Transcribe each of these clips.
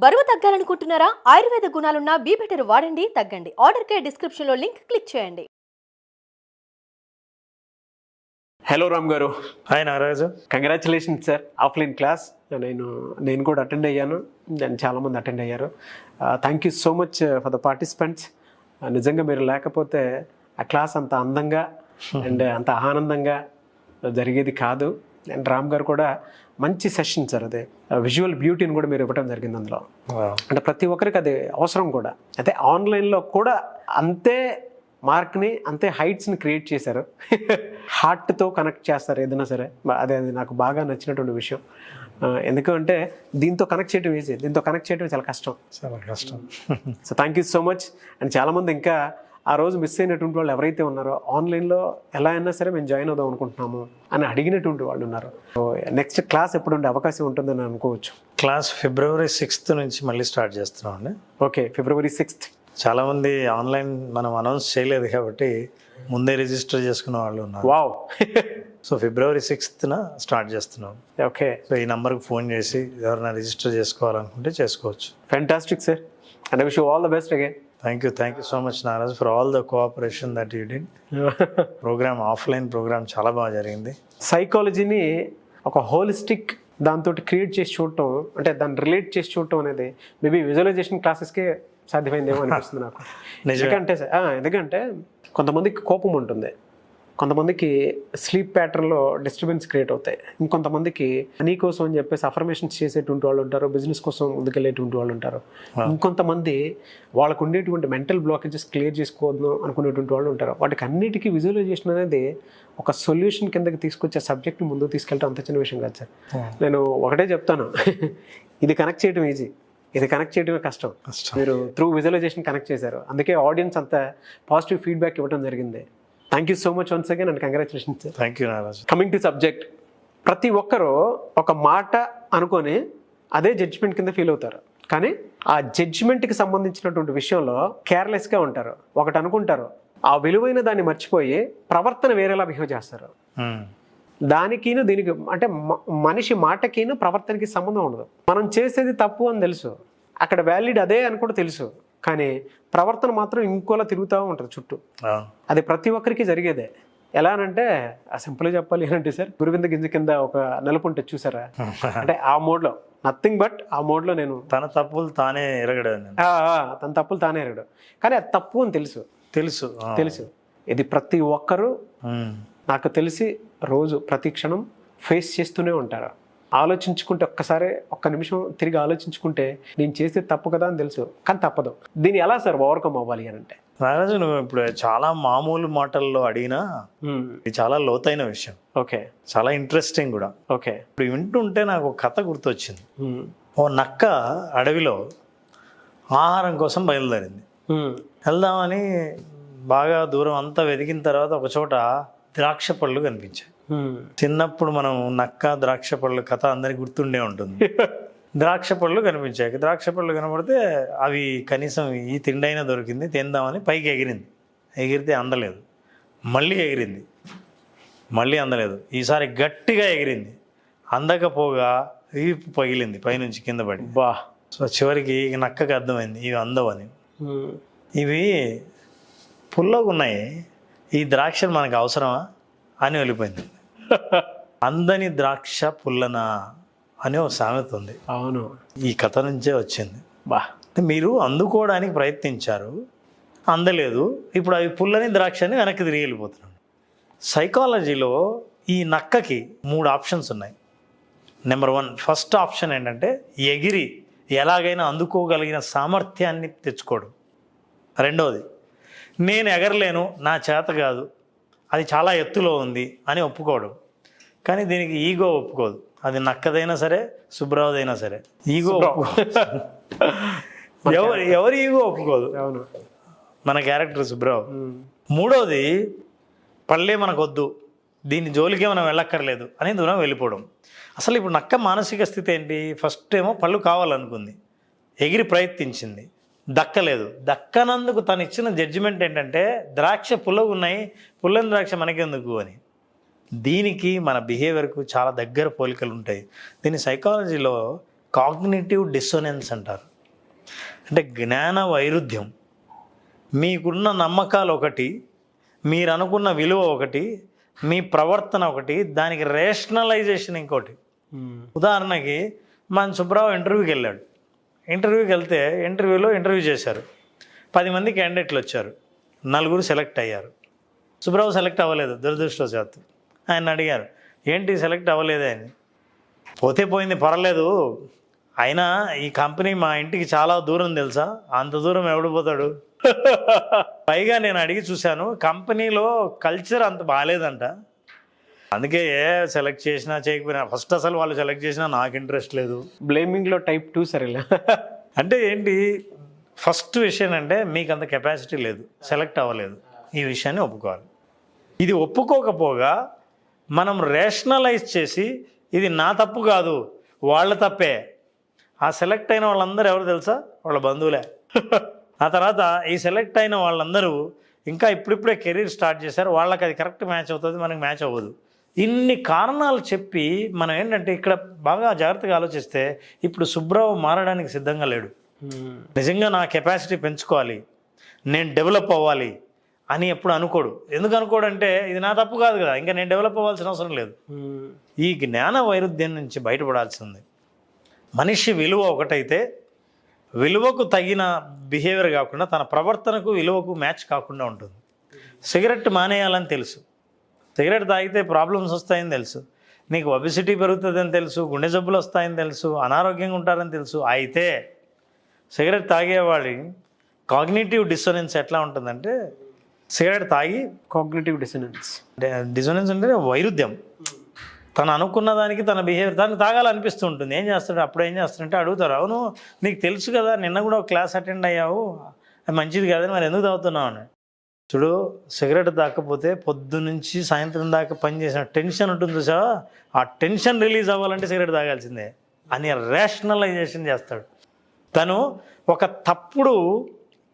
బరువు తగ్గాలనుకుంటున్నారా? Ayurveda గుణాలున్న be better వాడండి, తగ్గండి. ఆర్డర్కే డిస్క్రిప్షన్లో లింక్ క్లిక్ చేయండి. హలో రామ్ గారు. Hi Nagaraju. Congratulations sir. Offline class నేను కూడా అటెండ్ అయ్యాను, దాన్ని చాలామంది అటెండ్ అయ్యారు. Thank you so much for the participants. నిజంగా మీరు లేకపోతే ఆ క్లాస్ అంత అందంగా అండ్ అంత ఆనందంగా జరిగేది కాదు. అండ్ రామ్ గారు కూడా మంచి సెషన్ సార్. అదే విజువల్ బ్యూటీని కూడా మీరు ఇవ్వడం జరిగింది అందులో. అంటే ప్రతి ఒక్కరికి అది అవసరం కూడా. అయితే ఆన్లైన్లో కూడా అంతే మార్క్ని అంతే హైట్స్ని క్రియేట్ చేశారు. హార్ట్తో కనెక్ట్ చేస్తారు ఏదైనా సరే. అది నాకు బాగా నచ్చినటువంటి విషయం. ఎందుకంటే దీంతో కనెక్ట్ చేయడం ఈజీ, దీంతో కనెక్ట్ చేయడం చాలా కష్టం. So thank you so much. And చాలామంది ఇంకా ఆ రోజు మిస్ అయినటువంటి వాళ్ళు ఎవరైతే ఉన్నారో ఆన్లైన్లో ఎలా అయినా సరే మేము జాయిన్ అవుదాం అనుకుంటున్నాము అని అడిగినటువంటి వాళ్ళు ఉన్నారు. సో నెక్స్ట్ క్లాస్ ఎప్పుడు ఉండే అవకాశం ఉంటుందని అనుకోవచ్చు. క్లాస్ ఫిబ్రవరి 6th నుంచి మళ్ళీ స్టార్ట్ చేస్తున్నాం అండి. ఓకే, ఫిబ్రవరి 6th. చాలామంది ఆన్లైన్ మనం అనౌన్స్ చేయలేదు కాబట్టి ముందే రిజిస్టర్ చేసుకున్న వాళ్ళు ఉన్నారు. వావ్. సో ఫిబ్రవరి 6th స్టార్ట్ చేస్తున్నాం. ఓకే. సో ఈ నెంబర్కి ఫోన్ చేసి ఎవరైనా రిజిస్టర్ చేసుకోవాలనుకుంటే చేసుకోవచ్చు. Fantastic sir. And I wish you all the best again. Thank you so much Naraj for all the cooperation that you did. Programme offline programme చాలా బాగా జరిగింది. సైకాలజీని ఒక హోలిస్టిక్ దాంతో క్రియేట్ చేసి చూడటం, అంటే దాన్ని రిలేట్ చేసి చూడటం అనేది మేబీ విజువలైజేషన్ క్లాసెస్కే సాధ్యమైందేమో అనిపిస్తుంది నాకు. ఎందుకంటే కొంతమందికి కోపం ఉంటుంది, కొంతమందికి స్లీప్ ప్యాటర్న్లో డిస్టర్బెన్స్ క్రియేట్ అవుతాయి, ఇంకొంతమందికి మనీ కోసం అని చెప్పేసి అఫర్మేషన్స్ చేసేటువంటి వాళ్ళు ఉంటారు, బిజినెస్ కోసం ముందుకెళ్ళేటువంటి వాళ్ళు ఉంటారు, ఇంకొంతమంది వాళ్ళకు ఉండేటువంటి మెంటల్ బ్లాకేజెస్ క్లియర్ చేసుకోవద్దు అనుకునేటువంటి వాళ్ళు ఉంటారు. వాటికి అన్నిటికీ విజువలైజేషన్ అనేది ఒక సొల్యూషన్ కిందకి తీసుకొచ్చే సబ్జెక్ట్ని ముందుకు తీసుకెళ్ళడం అంత చిన్న విషయం కాదు సార్. నేను ఒకటే చెప్తాను, ఇది కనెక్ట్ చేయడం ఈజీ, ఇది కనెక్ట్ చేయడమే కష్టం. మీరు త్రూ విజువలైజేషన్ కనెక్ట్ చేశారు, అందుకే ఆడియన్స్ అంత పాజిటివ్ ఫీడ్బ్యాక్ ఇవ్వడం జరిగింది. Thank you so much once again and congratulations sir. Thank you Naraj. Coming to subject, ప్రతి ఒక్కరూ ఒక మాట అనుకొని అదే జడ్జిమెంట్ కింద ఫీల్ అవుతారు, కానీ ఆ జడ్జిమెంట్కి సంబంధించినటువంటి విషయంలో కేర్లెస్గా ఉంటారు. ఒకటి అనుకుంటారు, ఆ విలువైన దాన్ని మర్చిపోయి ప్రవర్తన వేరేలా బిహేవ్ చేస్తారు. దానికిను దీనికి అంటే మనిషి మాటకిను ప్రవర్తనకి సంబంధం ఉండదు. మనం చేసేది తప్పు అని తెలుసు, అక్కడ వ్యాలిడ్ అదే అని కూడా తెలుసు, కానీ ప్రవర్తన మాత్రం ఇంకోలా తిరుగుతూ ఉంటుంది చుట్టూ. అది ప్రతి ఒక్కరికి జరిగేదే. ఎలా అంటే సింపుల్గా చెప్పాలి అంటే సార్, గురువింద గింజ కింద ఒక నలుపు ఉంటుంది చూసారా, అంటే ఆ మోడ్లో నథింగ్ బట్ ఆ మోడ్లో నేను తన తప్పులు తానే ఎరగడు, తన తప్పులు తానే ఎరగడు, కానీ అది తప్పు అని తెలుసు తెలుసు తెలుసు ఇది ప్రతి ఒక్కరూ నాకు తెలిసి రోజు ప్రతి క్షణం ఫేస్ చేస్తూనే ఉంటారు. ఆలోచించుకుంటే ఒక్క నిమిషం తిరిగి ఆలోచించుకుంటే నేను చేసేది తప్పు కదా అని తెలుసు, కానీ తప్పదు. దీన్ని ఎలా సార్ ఓవర్కమ్ అవ్వాలి అని అంటే? నారాజు, నువ్వు ఇప్పుడు చాలా మామూలు మాటల్లో అడిగినా ఇది చాలా లోతైన విషయం. ఓకే. చాలా ఇంట్రెస్టింగ్ కూడా. ఓకే. ఇప్పుడు వింటుంటే నాకు ఒక కథ గుర్తొచ్చింది. ఓ నక్క అడవిలో ఆహారం కోసం బయలుదేరింది. వెళ్దామని బాగా దూరం అంతా వెతికిన తర్వాత ఒక చోట ద్రాక్ష పళ్ళు కనిపించాయి. చిన్నప్పుడు మనం నక్క ద్రాక్ష పళ్ళు కథ అందరికి గుర్తుండే ఉంటుంది. ద్రాక్ష పళ్ళు కనిపించాయి. ద్రాక్ష పళ్ళు కనబడితే అవి కనీసం ఈ తిండి అయినా దొరికింది, తిందామని పైకి ఎగిరింది. ఎగిరితే అందలేదు. మళ్ళీ ఎగిరింది, మళ్ళీ అందలేదు. ఈసారి గట్టిగా ఎగిరింది, అందకపోగా వీపు పగిలింది పైనుంచి కింద పడి. సో చివరికి నక్కకి అర్థమైంది ఇవి అందవని. ఇవి పుల్లగా ఉన్నాయి, ఈ ద్రాక్షలు మనకు అవసరమా అని వెళ్ళిపోయింది. అందని ద్రాక్ష పుల్లనా అని ఒక సామెత ఉంది. అవును, ఈ కథ నుంచే వచ్చింది. మీరు అందుకోవడానికి ప్రయత్నించారు, అందలేదు, ఇప్పుడు అవి పుల్లని ద్రాక్షని వెనక్కి తిరిగి వెళ్ళిపోతున్నాడు. సైకాలజీలో ఈ నక్కకి 3 ఆప్షన్స్ ఉన్నాయి. నెంబర్ 1, ఫస్ట్ ఆప్షన్ ఏంటంటే ఎగిరి ఎలాగైనా అందుకోగలిగిన సామర్థ్యాన్ని తెచ్చుకోవడం. రెండవది, నేను ఎగరలేను, నా చేత కాదు, అది చాలా ఎత్తులో ఉంది అని ఒప్పుకోవడం. కానీ దీనికి ఈగో ఒప్పుకోదు. అది నక్కదైనా సరే సుబ్రావుదైనా సరే ఈగో ఎవరి ఈగో ఒప్పుకోదు. మన క్యారెక్టర్ సుబ్రావు. మూడవది, పళ్ళే మనకొద్దు, దీని జోలికే మనం వెళ్ళక్కర్లేదు అని దూరం వెళ్ళిపోవడం. అసలు ఇప్పుడు నక్క మానసిక స్థితి ఏంటి? ఫస్ట్ ఏమో పళ్ళు కావాలనుకుంది, ఎగిరి ప్రయత్నించింది, దక్కలేదు. దక్కనందుకు తను ఇచ్చిన జడ్జిమెంట్ ఏంటంటే ద్రాక్ష పుల్లగా ఉన్నాయి, పుల్లని ద్రాక్ష మనకెందుకు అని. దీనికి మన బిహేవియర్కు చాలా దగ్గర పోలికలు ఉంటాయి. దీన్ని సైకాలజీలో కాగ్నిటివ్ డిస్సోనెన్స్ అంటారు. అంటే జ్ఞాన వైరుధ్యం. మీకున్న నమ్మకాలు ఒకటి, మీరు అనుకున్న విలువ ఒకటి, మీ ప్రవర్తన ఒకటి, దానికి రేషనలైజేషన్ ఇంకోటి. ఉదాహరణకి మన సుబ్రావు ఇంటర్వ్యూకి వెళ్ళాడు. ఇంటర్వ్యూకి వెళ్తే ఇంటర్వ్యూ చేశారు. 10 మంది క్యాండిడేట్లు వచ్చారు, 4 సెలెక్ట్ అయ్యారు. సుబ్రావు సెలెక్ట్ అవ్వలేదు, దురదృష్టవశాత్తు. ఆయన అడిగారు, ఏంటి సెలెక్ట్ అవ్వలేదే అని. పోతే పోయింది, పర్వాలేదు, అయినా ఈ కంపెనీ మా ఇంటికి చాలా దూరం తెలుసా, అంత దూరం ఎవడు పోతాడు. పైగా నేను అడిగి చూశాను, కంపెనీలో కల్చర్ అంత బాగాలేదంట, అందుకే సెలెక్ట్ చేసినా చేయకపోయినా, ఫస్ట్ అసలు వాళ్ళు సెలెక్ట్ చేసినా నాకు ఇంట్రెస్ట్ లేదు. బ్లేమింగ్లో టైప్ 2 సరేలే. అంటే ఏంటి, ఫస్ట్ విషయం అంటే మీకు అంత కెపాసిటీ లేదు, సెలెక్ట్ అవ్వలేదు, ఈ విషయాన్ని ఒప్పుకోవాలి. ఇది ఒప్పుకోకపోగా మనం రేషనలైజ్ చేసి ఇది నా తప్పు కాదు వాళ్ళ తప్పే. ఆ సెలెక్ట్ అయిన వాళ్ళందరూ ఎవరు తెలుసా, వాళ్ళ బంధువులే. ఆ తర్వాత ఈ సెలెక్ట్ అయిన వాళ్ళందరూ ఇంకా ఇప్పుడిప్పుడే కెరీర్ స్టార్ట్ చేశారు, వాళ్ళకి అది కరెక్ట్ మ్యాచ్ అవుతుంది, మనకి మ్యాచ్ అవ్వదు. ఇన్ని కారణాలు చెప్పి మనం ఏంటంటే ఇక్కడ బాగా జాగ్రత్తగా ఆలోచిస్తే ఇప్పుడు సుబ్రావు మారడానికి సిద్ధంగా లేడు. నిజంగా నా కెపాసిటీ పెంచుకోవాలి, నేను డెవలప్ అవ్వాలి అని ఎప్పుడు అనుకోడు. ఎందుకు అనుకోడంటే ఇది నా తప్పు కాదు కదా, ఇంకా నేను డెవలప్ అవ్వాల్సిన అవసరం లేదు. ఈ జ్ఞాన వైరుధ్యం నుంచి బయటపడాల్సింది. మనిషి విలువ ఒకటైతే విలువకు తగిన బిహేవియర్ కాకుండా తన ప్రవర్తనకు విలువకు మ్యాచ్ కాకుండా ఉంటుంది. సిగరెట్ మానేయాలని తెలుసు, సిగరెట్ తాగితే ప్రాబ్లమ్స్ వస్తాయని తెలుసు, నీకు ఒబెసిటీ పెరుగుతుందని తెలుసు, గుండె జబ్బులు వస్తాయని తెలుసు, అనారోగ్యంగా ఉంటారని తెలుసు. అయితే సిగరెట్ తాగేవాడి కాగ్నిటివ్ డిస్సోనెన్స్ ఎట్లా ఉంటుందంటే, సిగరెట్ తాగి కాగ్నిటివ్ డిసోనెన్స్ అంటే వైరుధ్యం, తను అనుకున్న దానికి తన బిహేవియర్ తనకు తాగాలనిపిస్తూ ఉంటుంది. ఏం చేస్తాడు, అప్పుడు ఏం చేస్తాడంటే అడుగుతారు, అవును నీకు తెలుసు కదా నిన్న కూడా ఒక క్లాస్ అటెండ్ అయ్యావు, అది మంచిది కాదని మరి ఎందుకు తాగుతున్నావు అని. చూడు, సిగరెట్ తాకపోతే పొద్దు నుంచి సాయంత్రం దాకా పనిచేసిన టెన్షన్ ఉంటుంది చూసావా, ఆ టెన్షన్ రిలీజ్ అవ్వాలంటే సిగరెట్ తాగాల్సిందే అని రేషనలైజేషన్ చేస్తాడు. తను ఒక తప్పుడు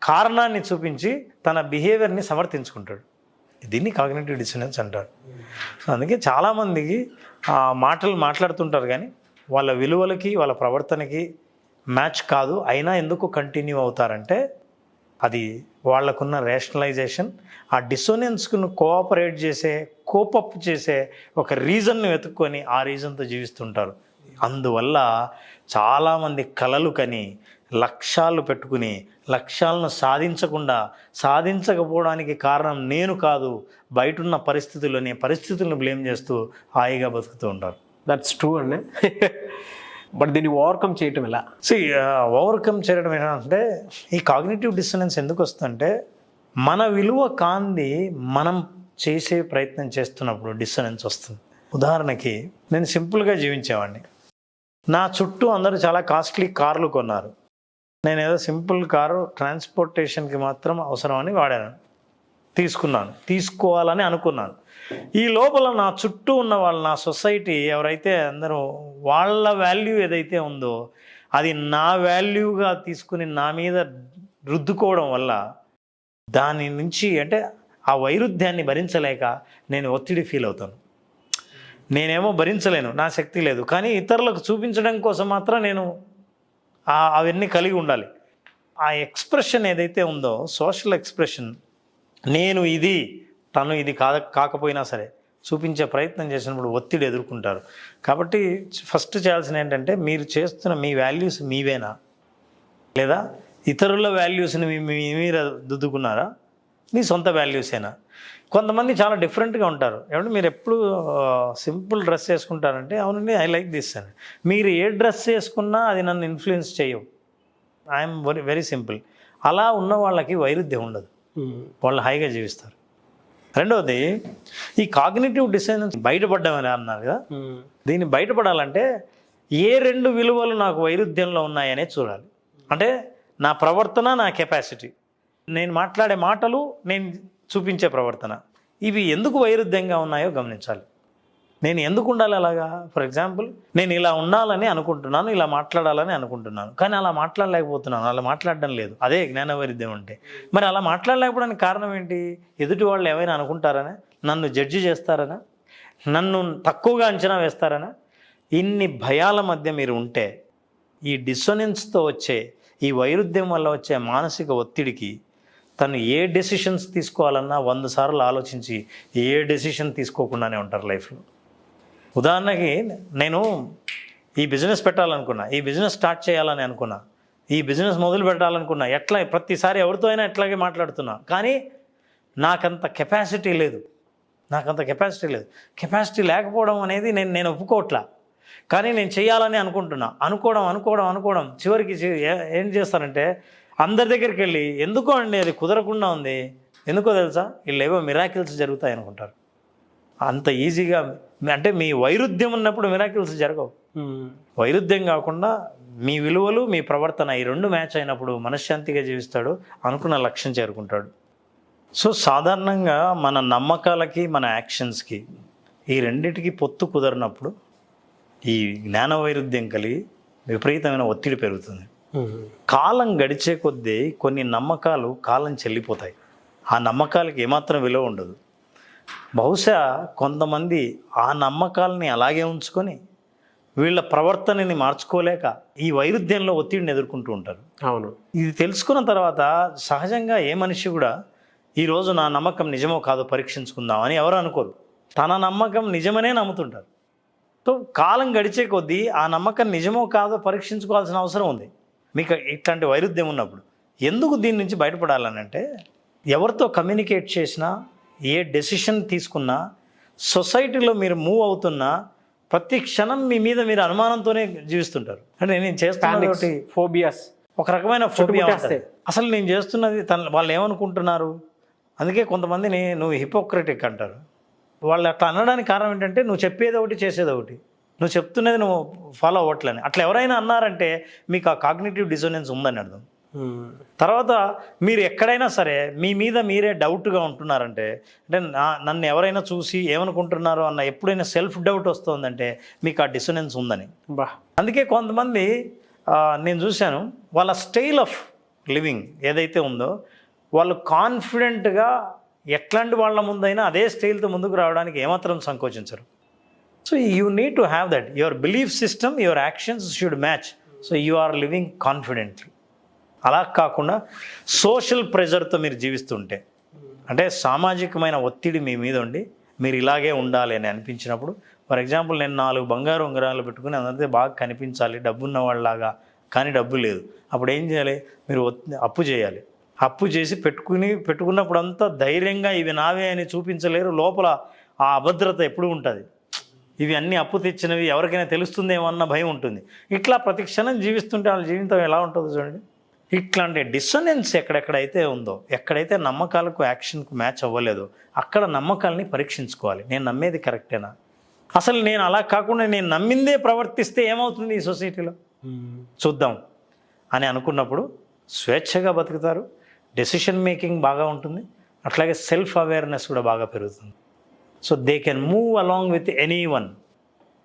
కారణాన్ని చూపించి తన బిహేవియర్ని సమర్థించుకుంటాడు. దీన్ని కాగ్నిటివ్ డిసోనెన్స్ అంటారు. సో అందుకే చాలామందికి మాటలు మాట్లాడుతుంటారు కానీ వాళ్ళ విలువలకి వాళ్ళ ప్రవర్తనకి మ్యాచ్ కాదు, అయినా ఎందుకు కంటిన్యూ అవుతారంటే అది వాళ్ళకున్న రేషనలైజేషన్, ఆ డిసోనెన్స్ను కోఆపరేట్ చేసే, కోపప్ చేసే ఒక రీజన్ని వెతుక్కొని ఆ రీజన్తో జీవిస్తుంటారు. అందువల్ల చాలామంది కలలు కని లక్ష్యాలు పెట్టుకుని లక్ష్యాలను సాధించకపోవడానికి కారణం నేను కాదు, బయటున్న పరిస్థితులను బ్లేమ్ చేస్తూ హాయిగా బతుకుతూ ఉంటారు. దట్స్ ట్రూ అండి. బట్ దీన్ని ఓవర్కమ్ చేయటం ఎలా? ఓవర్కమ్ చేయడం ఏంటంటే, ఈ కాగ్నిటివ్ డిస్సోనెన్స్ ఎందుకు వస్తుందంటే, మన విలువ కాంది మనం చేసే ప్రయత్నం చేస్తున్నప్పుడు డిస్సోనెన్స్ వస్తుంది. ఉదాహరణకి నేను సింపుల్గా జీవించేవాడిని, నా చుట్టూ అందరూ చాలా కాస్ట్లీ కార్లు కొన్నారు, నేను ఏదో సింపుల్ కారు ట్రాన్స్పోర్టేషన్కి మాత్రం అవసరమని వాడాను, తీసుకోవాలని అనుకున్నాను. ఈ లోపల నా చుట్టూ ఉన్న వాళ్ళు, నా సొసైటీ ఎవరైతే అందరూ వాళ్ళ వాల్యూ ఏదైతే ఉందో అది నా వాల్యూగా తీసుకుని నా మీద రుద్దుకోవడం వల్ల దాని నుంచి అంటే ఆ వైరుధ్యాన్ని భరించలేక నేను ఒత్తిడి ఫీల్ అవుతాను. నేనేమో భరించలేను, నా శక్తి లేదు, కానీ ఇతరులకు చూపించడం కోసం మాత్రం నేను అవన్నీ కలిగి ఉండాలి. ఆ ఎక్స్ప్రెషన్ ఏదైతే ఉందో, సోషల్ ఎక్స్ప్రెషన్, నేను ఇది తను ఇది కాకపోయినా సరే చూపించే ప్రయత్నం చేసినప్పుడు ఒత్తిడి ఎదుర్కొంటారు. కాబట్టి ఫస్ట్ చేయాల్సిన ఏంటంటే, మీరు చేస్తున్న మీ వాల్యూస్ మీవేనా, లేదా ఇతరుల వాల్యూస్ని మీరు దుద్దుకున్నారా, మీ సొంత వాల్యూసేనా? కొంతమంది చాలా డిఫరెంట్గా ఉంటారు. ఏమంటే మీరు ఎప్పుడు సింపుల్ డ్రెస్ వేసుకుంటారంటే, అవునండి ఐ లైక్ దిస్ అని. మీరు ఏ డ్రెస్ వేసుకున్నా అది నన్ను ఇన్ఫ్లుయెన్స్ చేయవు, ఐఎమ్ వెరీ సింపుల్. అలా ఉన్న వాళ్ళకి వైరుధ్యం ఉండదు, వాళ్ళు హాయిగా జీవిస్తారు. రెండవది, ఈ కాగ్నిటివ్ డిసోనెన్స్ బయటపడ్డామని అన్నారు కదా, దీన్ని బయటపడాలంటే ఏ 2 విలువలు నాకు వైరుధ్యంలో ఉన్నాయనే చూడాలి. అంటే నా ప్రవర్తన, నా కెపాసిటీ, నేను మాట్లాడే మాటలు, నేను చూపించే ప్రవర్తన, ఇవి ఎందుకు వైరుధ్యంగా ఉన్నాయో గమనించాలి. నేను ఎందుకు ఉండాలి అలాగా? ఫర్ ఎగ్జాంపుల్, నేను ఇలా ఉండాలని అనుకుంటున్నాను, ఇలా మాట్లాడాలని అనుకుంటున్నాను, కానీ అలా మాట్లాడలేకపోతున్నాను, అలా మాట్లాడడం లేదు. అదే జ్ఞాన వైరుధ్యం అంటే. మరి అలా మాట్లాడలేకపోవడానికి కారణం ఏంటి? ఎదుటి వాళ్ళు ఏమైనా అనుకుంటారనా, నన్ను జడ్జి చేస్తారనా, నన్ను తక్కువగా అంచనా వేస్తారనా? ఇన్ని భయాల మధ్య మీరు ఉంటే ఈ డిసోనెన్స్తో వచ్చే ఈ వైరుధ్యం వల్ల వచ్చే మానసిక ఒత్తిడికి తను ఏ డెసిషన్స్ తీసుకోవాలన్నా 100 సార్లు ఆలోచించి ఏ డెసిషన్ తీసుకోకుండానే ఉంటారు లైఫ్లో. ఉదాహరణకి నేను ఈ బిజినెస్ పెట్టాలనుకున్నా, ఈ బిజినెస్ స్టార్ట్ చేయాలని అనుకున్నా, ఈ బిజినెస్ మొదలు పెట్టాలనుకున్నా, ప్రతిసారి ఎవరితో అయినా ఎట్లాగే మాట్లాడుతున్నా, కానీ నాకంత కెపాసిటీ లేదు. కెపాసిటీ లేకపోవడం అనేది నేను ఒప్పుకోవట్లా, కానీ నేను చేయాలని అనుకోవడం చివరికి ఏం చేస్తానంటే అందరి దగ్గరికి వెళ్ళి ఎందుకో అండి అది కుదరకుండా ఉంది, ఎందుకో తెలుసా, వీళ్ళు ఏవో మిరాకిల్స్ జరుగుతాయి అనుకుంటారు. అంత ఈజీగా అంటే మీ వైరుధ్యం ఉన్నప్పుడు మిరాకిల్స్ జరగవు. వైరుధ్యం కాకుండా మీ విలువలు మీ ప్రవర్తన ఈ రెండు మ్యాచ్ అయినప్పుడు మనశ్శాంతిగా జీవిస్తాడు, అనుకున్న లక్ష్యం చేరుకుంటాడు. సో సాధారణంగా మన నమ్మకాలకి మన యాక్షన్స్కి ఈ రెండింటికి పొత్తు కుదరినప్పుడు ఈ జ్ఞాన వైరుధ్యం కలిగి విపరీతమైన ఒత్తిడి పెరుగుతుంది. కాలం గడిచే కొద్దీ కొన్ని నమ్మకాలు కాలం చెల్లిపోతాయి. ఆ నమ్మకాలకి ఏమాత్రం విలువ ఉండదు. బహుశా కొంతమంది ఆ నమ్మకాలని అలాగే ఉంచుకొని వీళ్ళ ప్రవర్తనని మార్చుకోలేక ఈ వైరుధ్యంలో ఒత్తిడిని ఎదుర్కొంటూ ఉంటారు. అవును. ఇది తెలుసుకున్న తర్వాత సహజంగా ఏ మనిషి కూడా ఈరోజు నా నమ్మకం నిజమో కాదో పరీక్షించుకుందాం అని ఎవరు అనుకోరు. తన నమ్మకం నిజమనే నమ్ముతుంటారు. సో కాలం గడిచే కొద్దీ ఆ నమ్మకం నిజమో కాదో పరీక్షించుకోవాల్సిన అవసరం ఉంది. మీకు ఇట్లాంటి వైరుధ్యం ఉన్నప్పుడు ఎందుకు దీని నుంచి బయటపడాలని అంటే, ఎవరితో కమ్యూనికేట్ చేసినా, ఏ డెసిషన్ తీసుకున్నా, సొసైటీలో మీరు మూవ్ అవుతున్నా ప్రతి క్షణం మీ మీద మీరు అనుమానంతోనే జీవిస్తుంటారు. అంటే నేను చేస్తున్నది ఫోబియాస్, ఒక రకమైన ఫోబియా. అసలు నేను చేస్తున్నది వాళ్ళు ఏమనుకుంటున్నారు. అందుకే కొంతమందిని నువ్వు హిపోక్రటిక్ అంటారు. వాళ్ళు అట్లా అనడానికి కారణం ఏంటంటే నువ్వు చెప్పేది ఒకటి చేసేది ఒకటి, నువ్వు చెప్తున్నది నువ్వు ఫాలో అవ్వట్లని. అట్లా ఎవరైనా అన్నారంటే మీకు ఆ కాగ్నిటివ్ డిసోనెన్స్ ఉందని అర్థం. తర్వాత మీరు ఎక్కడైనా సరే మీ మీద మీరే డౌట్గా ఉంటున్నారంటే, అంటే నన్ను ఎవరైనా చూసి ఏమనుకుంటున్నారో అన్న ఎప్పుడైనా సెల్ఫ్ డౌట్ వస్తుందంటే మీకు ఆ డిసోనెన్స్ ఉందని. అందుకే కొంతమంది నేను చూశాను, వాళ్ళ స్టైల్ ఆఫ్ లివింగ్ ఏదైతే ఉందో వాళ్ళు కాన్ఫిడెంట్గా ఎట్లాంటి వాళ్ళ ముందైనా అదే స్టైల్తో ముందుకు రావడానికి ఏమాత్రం సంకోచించరు. So you need to have that. Your belief system, your actions should match. So you are living confidently. అలా కాకుండా సోషల్ ప్రెజర్తో మీరు జీవిస్తుంటే, అంటే సామాజికమైన ఒత్తిడి మీ మీద ఉండి మీరు ఇలాగే ఉండాలి అని అనిపించినప్పుడు, ఫర్ ఎగ్జాంపుల్ నేను 4 బంగారు ఉంగరాలు పెట్టుకుని అందరితో బాగా కనిపించాలి డబ్బున్న వాళ్ళలాగా, కానీ డబ్బు లేదు. అప్పుడు ఏం చేయాలి? మీరు అప్పు చేయాలి. అప్పు చేసి పెట్టుకున్నప్పుడు అంతా ధైర్యంగా ఇవి నావే అని చూపించలేరు. లోపల ఆ అభద్రత ఎప్పుడు ఉంటుంది. ఇవి అన్నీ అప్పు తెచ్చినవి, ఎవరికైనా తెలుస్తుందేమో అన్న భయం ఉంటుంది. ఇట్లా ప్రతి క్షణం జీవిస్తుంటే వాళ్ళ జీవితం ఎలా ఉంటుందో చూడండి. ఇట్లాంటి డిసోనెన్స్ ఎక్కడెక్కడైతే ఉందో, ఎక్కడైతే నమ్మకాలకు యాక్షన్కు మ్యాచ్ అవ్వలేదో అక్కడ నమ్మకాలని పరీక్షించుకోవాలి. నేను నమ్మేది కరెక్టేనా? అసలు నేను అలా కాకుండా నేను నమ్మిందే ప్రవర్తిస్తే ఏమవుతుంది ఈ సొసైటీలో చూద్దాం అని అనుకున్నప్పుడు స్వేచ్ఛగా బతుకుతారు. డెసిషన్ మేకింగ్ బాగా ఉంటుంది. అట్లాగే సెల్ఫ్ అవేర్నెస్ కూడా బాగా పెరుగుతుంది. So they can move along with any one.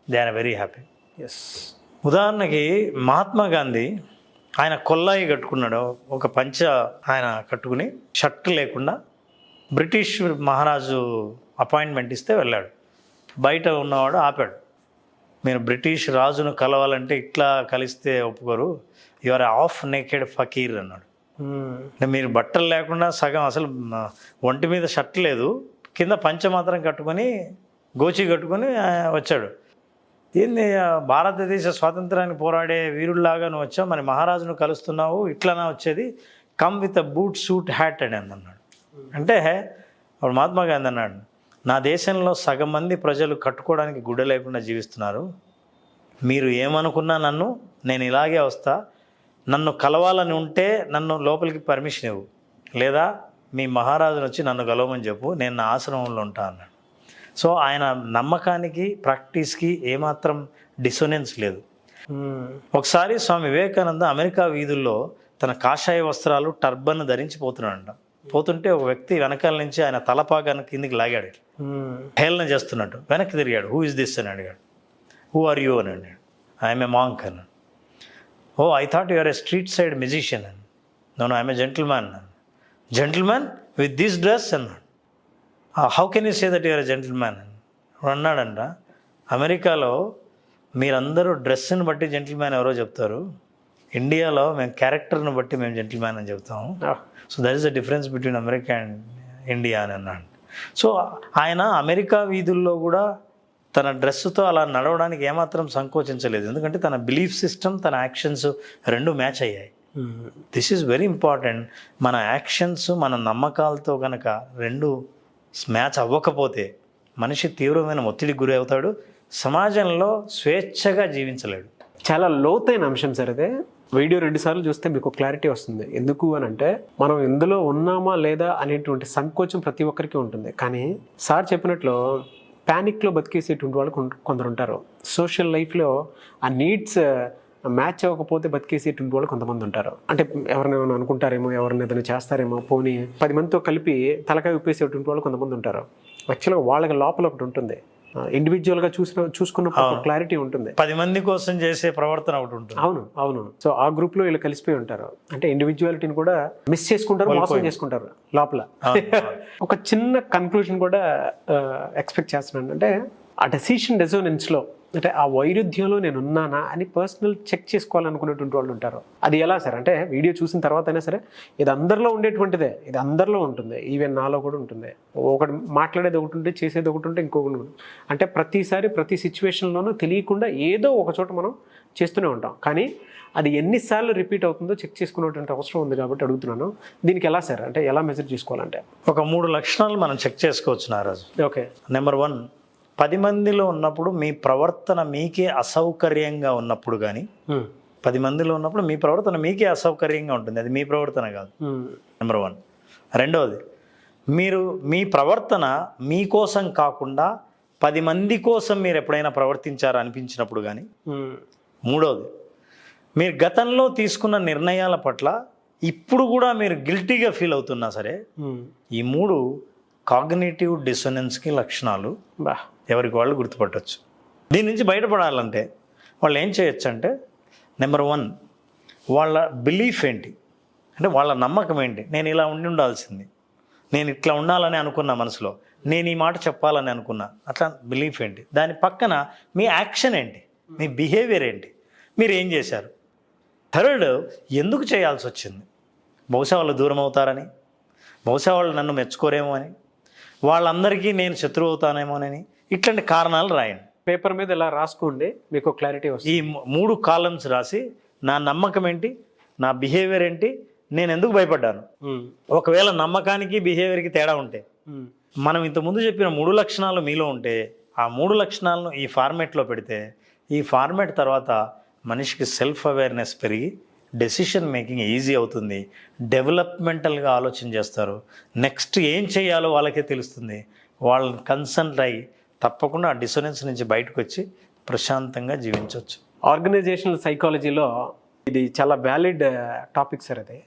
They are very happy. Yes. ఉదాహరణకి మహాత్మా గాంధీ ఆయన కొల్లాయి కట్టుకున్నాడు. ఒక పంచ ఆయన కట్టుకుని షర్ట్ లేకుండా బ్రిటిష్ మహారాజు అపాయింట్మెంట్ ఇస్తే వెళ్ళాడు. బయట ఉన్నవాడు ఆపాడు. మీరు బ్రిటిష్ రాజును కలవాలంటే ఇట్లా కలిస్తే ఒప్పుకోరు, యువర్ ఆఫ్ నేకెడ్ ఫకీర్ అన్నాడు. అంటే మీరు బట్టలు లేకుండా సగం అసలు ఒంటి మీద షర్ట్ లేదు, కింద పంచ మాత్రం కట్టుకొని గోచి కట్టుకొని వచ్చాడు. ఏంది భారతదేశ స్వాతంత్రానికి పోరాడే వీరుల్లాగా నువ్వు వచ్చావు, మరి మహారాజును కలుస్తున్నావు, ఇట్లానా వచ్చేది, come with a boot suit hat అని అన్నాడు. అంటే అప్పుడు మహాత్మా గాంధీ అన్నాడు, నా దేశంలో సగం మంది ప్రజలు కట్టుకోవడానికి గుడ్డ లేకుండా జీవిస్తున్నారు. మీరు ఏమనుకున్నా నేను ఇలాగే వస్తా, నన్ను కలవాలని ఉంటే నన్ను లోపలికి పర్మిషన్ ఇవ్వు, లేదా మీ మహారాజును వచ్చి నన్ను కలవమని చెప్పు, నేను నా ఆశ్రమంలో ఉంటా అన్నాడు. సో ఆయన నమ్మకానికి ప్రాక్టీస్కి ఏమాత్రం డిసోనెన్స్ లేదు. ఒకసారి స్వామి వివేకానంద అమెరికా వీధుల్లో తన కాషాయ వస్త్రాలు టర్బన్ ధరించి పోతున్నాడంట. పోతుంటే ఒక వ్యక్తి వెనకాల నుంచి ఆయన తలపాగాను కిందికి లాగాడు, హేళన చేస్తున్నట్టు. వెనక్కి తిరిగాడు. హూ ఇస్ దిస్ అని అడిగాడు. హూ ఆర్ యూ అని అడిగాడు. ఐఎమ్ ఏ మాంక్ అన్నాడు. Oh I thought you are a street side musician అని. నో ఐఎమ్ ఏ జెంటిల్మ్యాన్ అన్నాడు. జెంటిల్మ్యాన్ విత్ దిస్ డ్రెస్ అన్నాడు. How can you say that your a gentleman అని అన్నాడంట. అమెరికాలో మీరందరూ డ్రెస్ని బట్టి జెంటిల్మ్యాన్ ఎవరో చెప్తారు, ఇండియాలో మేము క్యారెక్టర్ని బట్టి మేము జెంటిల్మ్యాన్ అని చెప్తాము. So that is the difference between America and India అని అన్నాడు. సో ఆయన అమెరికా వీధుల్లో కూడా తన డ్రెస్సుతో అలా నడవడానికి ఏమాత్రం సంకోచించలేదు, ఎందుకంటే తన బిలీఫ్ సిస్టమ్, తన యాక్షన్స్ రెండు మ్యాచ్ అయ్యాయి. This is very important. మన యాక్షన్స్, మన నమ్మకాలతో కనుక రెండు మ్యాచ్ అవ్వకపోతే మనిషి తీవ్రమైన ఒత్తిడికి గురి అవుతాడు, సమాజంలో స్వేచ్ఛగా జీవించలేడు. చాలా లోతైన అంశం సార్ అదే. వీడియో 2 సార్లు చూస్తే మీకు క్లారిటీ వస్తుంది. ఎందుకు అని అంటే మనం ఇందులో ఉన్నామా లేదా అనేటువంటి సంకోచం ప్రతి ఒక్కరికి ఉంటుంది. కానీ సార్ చెప్పినట్లు ప్యానిక్లో బతికేసేటువంటి వాళ్ళు కొందరు ఉంటారు. సోషల్ లైఫ్లో ఆ నీడ్స్ మ్యాచ్ అవ్వకపోతే బతికేసేటువంటి వాళ్ళు కొంతమంది ఉంటారు. అంటే ఎవరినైనా అనుకుంటారేమో, ఎవరిని ఏదైనా చేస్తారేమో, పోనీ 10 మందితో కలిపి తలకాయ ఉప్పేసేటువంటి వాళ్ళు కొంతమంది ఉంటారు. యాక్చువల్గా వాళ్ళకి లోపల ఒకటి ఉంటుంది, ఇండివిజువల్గా చూసుకున్నప్పుడు క్లారిటీ ఉంటుంది. 10 మంది కోసం చేసే ప్రవర్తన ఒకటి ఉంటుంది. అవును. సో ఆ గ్రూప్లో వీళ్ళు కలిసిపోయి ఉంటారు. అంటే ఇండివిజువాలిటీని కూడా మిస్ చేసుకుంటారు, మోసం చేసుకుంటారు లోపల. ఒక చిన్న కన్క్లూజన్ కూడా ఎక్స్పెక్ట్ చేస్తున్నాను. అంటే ఆ డెసిషన్ రెజోనెన్స్లో, అంటే ఆ వైరుధ్యంలో నేను ఉన్నానా అని పర్సనల్ చెక్ చేసుకోవాలనుకునేటువంటి వాళ్ళు ఉంటారు. అది ఎలా సార్ అంటే వీడియో చూసిన తర్వాత అయినా సరే ఇది అందరిలో ఉండేటువంటిదే, ఇది అందరిలో ఉంటుంది, ఈవెన్ నాలో కూడా ఉంటుంది. ఒకటి మాట్లాడేది ఒకటి ఉంటే చేసేది ఒకటి ఉంటే ఇంకొకటి ఉంటుంది. అంటే ప్రతిసారి ప్రతి సిచ్యువేషన్లోనూ తెలియకుండా ఏదో ఒక చోట మనం చేస్తూనే ఉంటాం. కానీ అది ఎన్నిసార్లు రిపీట్ అవుతుందో చెక్ చేసుకునేటువంటి అవసరం ఉంది కాబట్టి అడుగుతున్నాను. దీనికి ఎలా సార్ అంటే ఎలా మెజర్ చేసుకోవాలంటే? ఒక 3 లక్షణాలు మనం చెక్ చేసుకోవచ్చు నారాజు. ఓకే. నెంబర్ 1, 10 మందిలో ఉన్నప్పుడు మీ ప్రవర్తన మీకే అసౌకర్యంగా ఉన్నప్పుడు కానీ, 10 మందిలో ఉన్నప్పుడు మీ ప్రవర్తన మీకే అసౌకర్యంగా ఉంటుంది, అది మీ ప్రవర్తన కాదు. నెంబర్ 1. రెండవది, మీరు మీ ప్రవర్తన మీకోసం కాకుండా 10 మంది కోసం మీరు ఎప్పుడైనా ప్రవర్తించారా అనిపించినప్పుడు కానీ. మూడవది, మీరు గతంలో తీసుకున్న నిర్ణయాల పట్ల ఇప్పుడు కూడా మీరు గిల్టీగా ఫీల్ అవుతున్నా సరే. ఈ 3 కాగ్నిటివ్ డిసోనెన్స్కి లక్షణాలు. ఎవరికి వాళ్ళు గుర్తుపట్టవచ్చు. దీని నుంచి బయటపడాలంటే వాళ్ళు ఏం చేయొచ్చు అంటే, నెంబర్ 1, వాళ్ళ బిలీఫ్ ఏంటి, అంటే వాళ్ళ నమ్మకం ఏంటి. నేను ఇలా ఉండాల్సింది, నేను ఇట్లా ఉండాలని అనుకున్నా మనసులో, నేను ఈ మాట చెప్పాలని అనుకున్నా, అట్లా బిలీఫ్ ఏంటి. దాని పక్కన మీ యాక్షన్ ఏంటి, మీ బిహేవియర్ ఏంటి, మీరు ఏం చేశారు. థర్డ్, ఎందుకు చేయాల్సి వచ్చింది. బహుశా వాళ్ళు దూరం అవుతారని, బహుశా వాళ్ళు నన్ను మెచ్చుకోరేమో అని, వాళ్ళందరికీ నేను శత్రువు అవుతానేమోనని, ఇట్లాంటి కారణాలు రాయండి. పేపర్ మీద ఇలా రాసుకోండి, మీకు క్లారిటీ వస్తుంది. ఈ 3 కాలమ్స్ రాసి నా నమ్మకం ఏంటి, నా బిహేవియర్ ఏంటి, నేను ఎందుకు భయపడ్డాను. ఒకవేళ నమ్మకానికి బిహేవియర్కి తేడా ఉంటే, మనం ఇంతకుముందు చెప్పిన 3 లక్షణాలు మీలో ఉంటే, ఆ 3 లక్షణాలను ఈ ఫార్మేట్లో పెడితే, ఈ ఫార్మేట్ తర్వాత మనిషికి సెల్ఫ్ అవేర్నెస్ పెరిగి డెసిషన్ మేకింగ్ ఈజీ అవుతుంది, డెవలప్మెంటల్గా ఆలోచన చేస్తారు, నెక్స్ట్ ఏం చేయాలో వాళ్ళకే తెలుస్తుంది, వాళ్ళని కన్సల్ట్ అయ్యి తప్పకుండా ఆ డిసోనెన్స్ నుంచి బయటకు వచ్చి ప్రశాంతంగా జీవించవచ్చు. ఆర్గనైజేషనల్ సైకాలజీలో ఇది చాలా వ్యాలిడ్ టాపిక్ సార్ అది.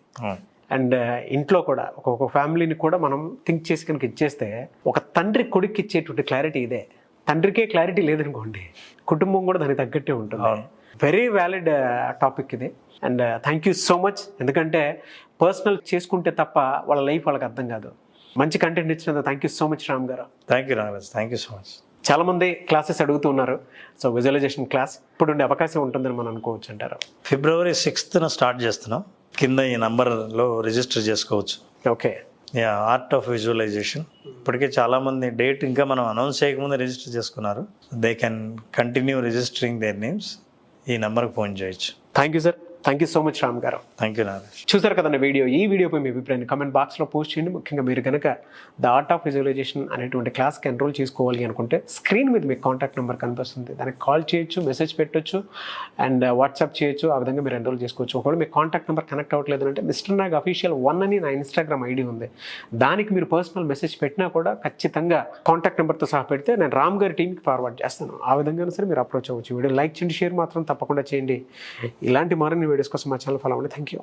అండ్ ఇంట్లో కూడా ఒక ఫ్యామిలీని కూడా మనం థింక్ చేసి కనుక ఇచ్చేస్తే, ఒక తండ్రి కొడుకు ఇచ్చేటువంటి క్లారిటీ ఇదే. తండ్రికే క్లారిటీ లేదనుకోండి, కుటుంబం కూడా దానికి తగ్గట్టే ఉంటుంది. వెరీ వ్యాలిడ్ టాపిక్ ఇది. And thank you so much. ఎందుకంటే పర్సనల్ చేసుకుంటే తప్ప వాళ్ళ లైఫ్ వాళ్ళకి అర్థం కాదు. మంచి కంటెంట్ ఇచ్చినందుకు thank you so much Ram garu. Thank you Ramaraj, thank you so much. చాలామంది క్లాసెస్ అడుగుతున్నారు. సో విజువలైజేషన్ క్లాస్ ఇప్పుడు ఉండే అవకాశం ఉంటుందని మనం అనుకోవచ్చు అంటారు. February 6th స్టార్ట్ చేస్తున్నాం. కింద ఈ నంబర్లో రిజిస్టర్ చేసుకోవచ్చు. ఓకే. Art of visualisation. ఇప్పటికే చాలామంది డేట్ ఇంకా మనం అనౌన్స్ చేయకముందే రిజిస్టర్ చేసుకున్నారు. They can continue registering their names. ఈ నెంబర్కి ఫోన్ చేయొచ్చు. Thank you sir. Thank you so much Ram garu. Thank you Narayana. చూసారు కదండి వీడియో. ఈ వీడియోపై మీ అభిప్రాయాన్ని కమెంట్ బాక్స్లో పోస్ట్ చేయండి. ముఖ్యంగా మీరు కనుక ద ఆర్ట్ ఆఫ్ విజువలైజేషన్ అనేటువంటి క్లాస్కి ఎన్రోల్ చేసుకోవాలి అనుకుంటే స్క్రీన్ మీద మీకు కాంటాక్ట్ నెంబర్ కనిపిస్తుంది, దానికి కాల్ చేయొచ్చు, మెసేజ్ పెట్టొచ్చు, అండ్ వాట్సాప్ చేయొచ్చు. ఆ విధంగా మీరు ఎన్రోల్ చేసుకోవచ్చు. ఒకవేళ మీకు కాంటాక్ట్ నెంబర్ కనెక్ట్ అవ్వట్లేదు అంటే మిస్టర్ నాగ్ అఫీషియల్ 1 అని నా ఇన్స్టాగ్రామ్ ఐడి ఉంది, దానికి మీరు పర్సనల్ మెసేజ్ పెట్టినా కూడా ఖచ్చితంగా కాంటాక్ట్ నెంబర్తో సహా పెడితే నేను రామ్ గారి టీంకి ఫార్వర్డ్ చేస్తాను. ఆ విధంగా సరే మీరు అప్రోచ్ అవ్వచ్చు. వీడియో లైక్ చేయండి, షేర్ మాత్రం తప్పకుండా చేయండి. ఇలాంటి మరిన్ని వీడియోస్ కోసం మా ఛానల్ ఫాలో అవ్వండి. Thank you.